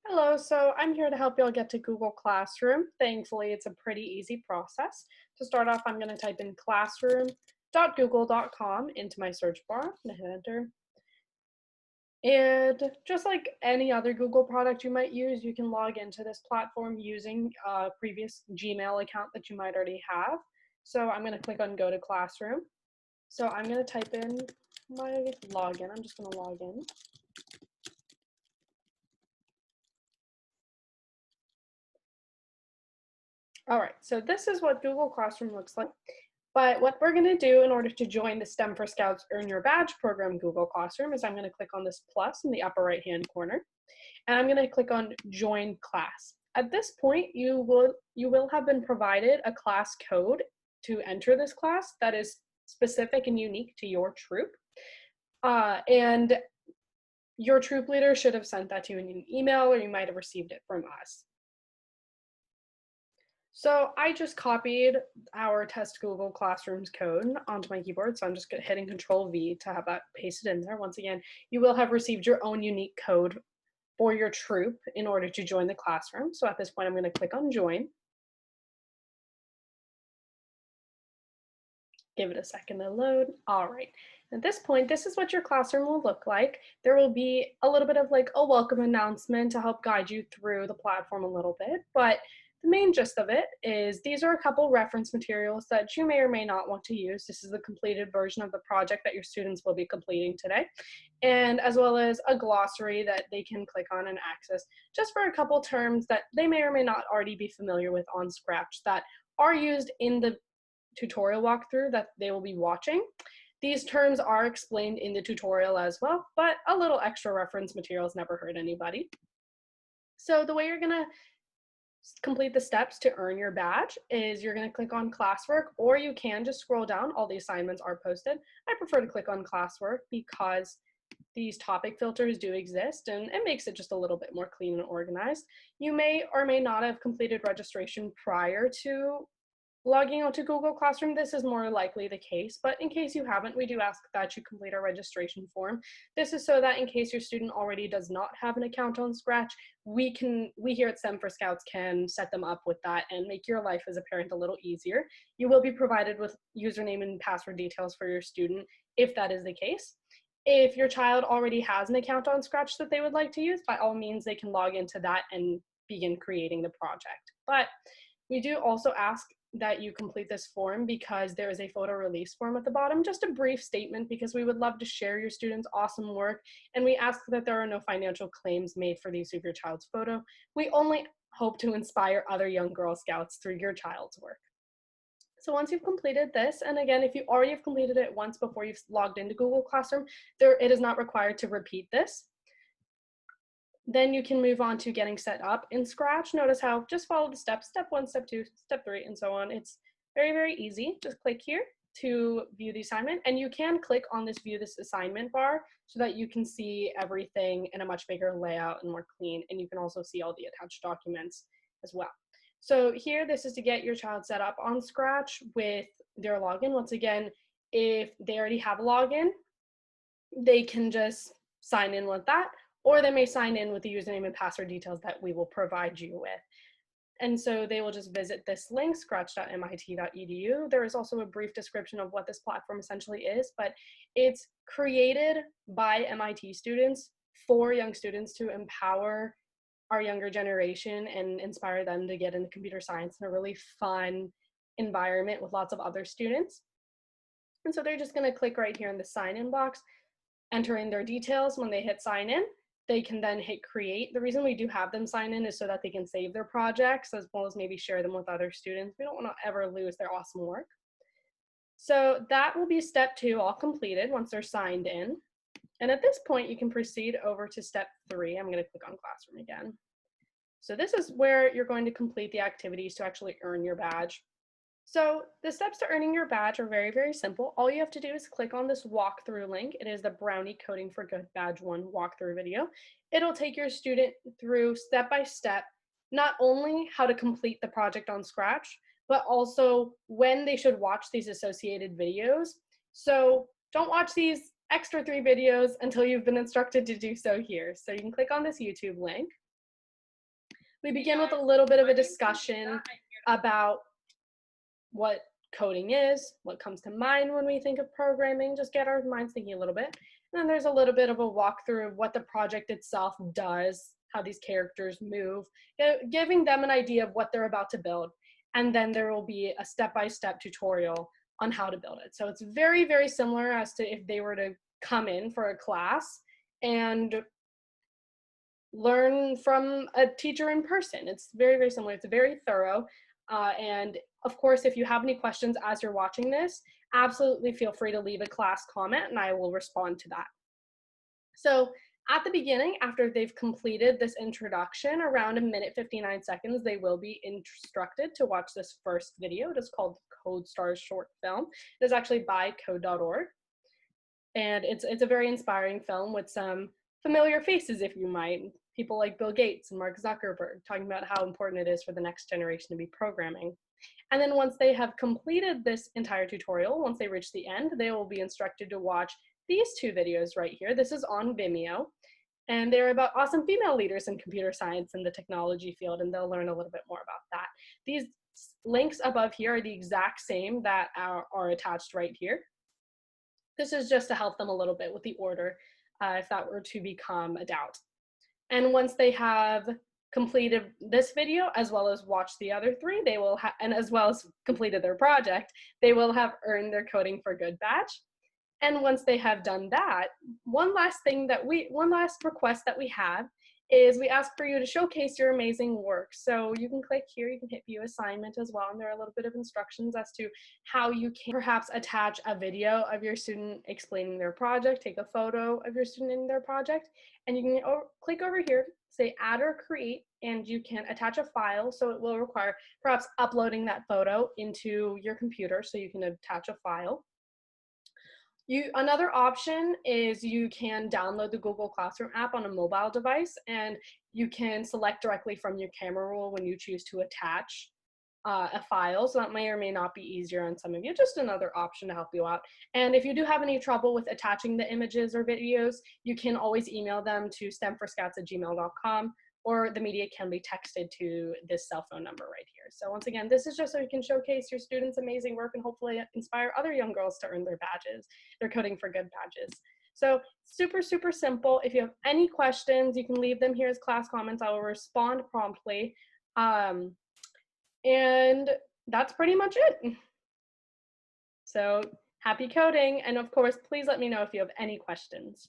Hello, so I'm here to help y'all get to Google Classroom. Thankfully, it's a pretty easy process. To start off, I'm going to type in classroom.google.com into my search bar. I'm going to hit enter. And just like any other Google product you might use, you can log into this platform using a previous Gmail account that you might already have. So I'm going to click on Go to Classroom. So I'm going to type in my login. I'm just going to log in. All right, so this is what Google Classroom looks like. But what we're going to do in order to join the STEM for Scouts Earn Your Badge program Google Classroom is I'm going to click on this plus in the upper right hand corner, and I'm going to click on Join Class. At this point, you will have been provided a class code to enter this class that is specific and unique to your troop. And your troop leader should have sent that to you in an email, or you might have received it from us. So I just copied our test Google Classrooms code onto my keyboard. So I'm just hitting Control V to have that pasted in there. Once again, you will have received your own unique code for your troop in order to join the classroom. So at this point, I'm going to click on Join. Give it a second to load. All right. At this point, this is what your classroom will look like. There will be a little bit of like a welcome announcement to help guide you through the platform a little bit, but the main gist of it is these are a couple reference materials that you may or may not want to use. This is the completed version of the project that your students will be completing today, and as well as a glossary that they can click on and access just for a couple terms that they may or may not already be familiar with on Scratch that are used in the tutorial walkthrough that they will be watching. These terms are explained in the tutorial as well, but a little extra reference materials never hurt anybody. So the way you're gonna complete the steps to earn your badge is you're gonna click on classwork, or you can just scroll down. All the assignments are posted. I prefer to click on classwork because these topic filters do exist and it makes it just a little bit more clean and organized. You may or may not have completed registration prior to logging onto Google Classroom. This is more likely the case, but in case you haven't, we do ask that you complete our registration form. This is so that in case your student already does not have an account on Scratch, we here at STEM for Scouts can set them up with that and make your life as a parent a little easier. You will be provided with username and password details for your student if that is the case. If your child already has an account on Scratch that they would like to use, by all means, they can log into that and begin creating the project. But we do also ask that you complete this form because there is a photo release form at the bottom, just a brief statement because we would love to share your students' awesome work, and we ask that there are no financial claims made for the use of your child's photo. We only hope to inspire other young Girl Scouts through your child's work. So once you've completed this, and again, if you already have completed it once before you've logged into Google Classroom, it is not required to repeat this. Then you can move on to getting set up in Scratch. Notice how just follow the steps, step one, step two, step three, and so on. It's very, very easy. Just click here to view the assignment, and you can click on this view this assignment bar so that you can see everything in a much bigger layout and more clean, and you can also see all the attached documents as well. So here, this is to get your child set up on Scratch with their login. Once again, if they already have a login, they can just sign in with that, or they may sign in with the username and password details that we will provide you with. And so they will just visit this link, scratch.mit.edu. There is also a brief description of what this platform essentially is, but it's created by MIT students for young students to empower our younger generation and inspire them to get into computer science in a really fun environment with lots of other students. And so they're just going to click right here in the sign in box, enter in their details. When they hit sign in, they can then hit create. The reason we do have them sign in is so that they can save their projects as well as maybe share them with other students. We don't want to ever lose their awesome work. So that will be step 2 all completed once they're signed in. And at this point, you can proceed over to step 3. I'm going to click on Classroom again. So this is where you're going to complete the activities to actually earn your badge. So the steps to earning your badge are very, very simple. All you have to do is click on this walkthrough link. It is the Brownie Coding for Good Badge 1 walkthrough video. It'll take your student through step by step, not only how to complete the project on Scratch, but also when they should watch these associated videos. So don't watch these extra 3 videos until you've been instructed to do so here. So you can click on this YouTube link. We begin with a little bit of a discussion about what coding is, what comes to mind when we think of programming, just get our minds thinking a little bit. And then there's a little bit of a walkthrough of what the project itself does, how these characters move, giving them an idea of what they're about to build. And then there will be a step-by-step tutorial on how to build it. So it's very, very similar as to if they were to come in for a class and learn from a teacher in person. It's very, very similar. It's very thorough. And of course, if you have any questions as you're watching this, absolutely feel free to leave a class comment and I will respond to that. So at the beginning, after they've completed this introduction, around 1:59, they will be instructed to watch this first video. It is called CodeStars Short Film. It is actually by code.org. And it's a very inspiring film with some familiar faces, if you might. People like Bill Gates and Mark Zuckerberg talking about how important it is for the next generation to be programming. And then once they have completed this entire tutorial, once they reach the end, they will be instructed to watch these two videos right here. This is on Vimeo, and they're about awesome female leaders in computer science and the technology field, and they'll learn a little bit more about that. These links above here are the exact same that are attached right here. This is just to help them a little bit with the order if that were to become a doubt. And once they have completed this video, as well as watched the other three, they will have, and as well as completed their project, they will have earned their Coding for Good badge. And once they have done that, one last request that we have is we ask for you to showcase your amazing work. So you can click here, you can hit view assignment as well, and there are a little bit of instructions as to how you can perhaps attach a video of your student explaining their project, take a photo of your student in their project, and you can click over here, say add or create, and you can attach a file. So it will require perhaps uploading that photo into your computer so you can attach a file. Another option is you can download the Google Classroom app on a mobile device, and you can select directly from your camera roll when you choose to attach a file. So that may or may not be easier on some of you, just another option to help you out. And if you do have any trouble with attaching the images or videos, you can always email them to stemforscouts@gmail.com, or the media can be texted to this cell phone number right here. So once again, this is just so you can showcase your students' amazing work and hopefully inspire other young girls to earn their badges, their Coding for Good badges. So super, super simple. If you have any questions, you can leave them here as class comments. I will respond promptly. And that's pretty much it. So happy coding. And of course, please let me know if you have any questions.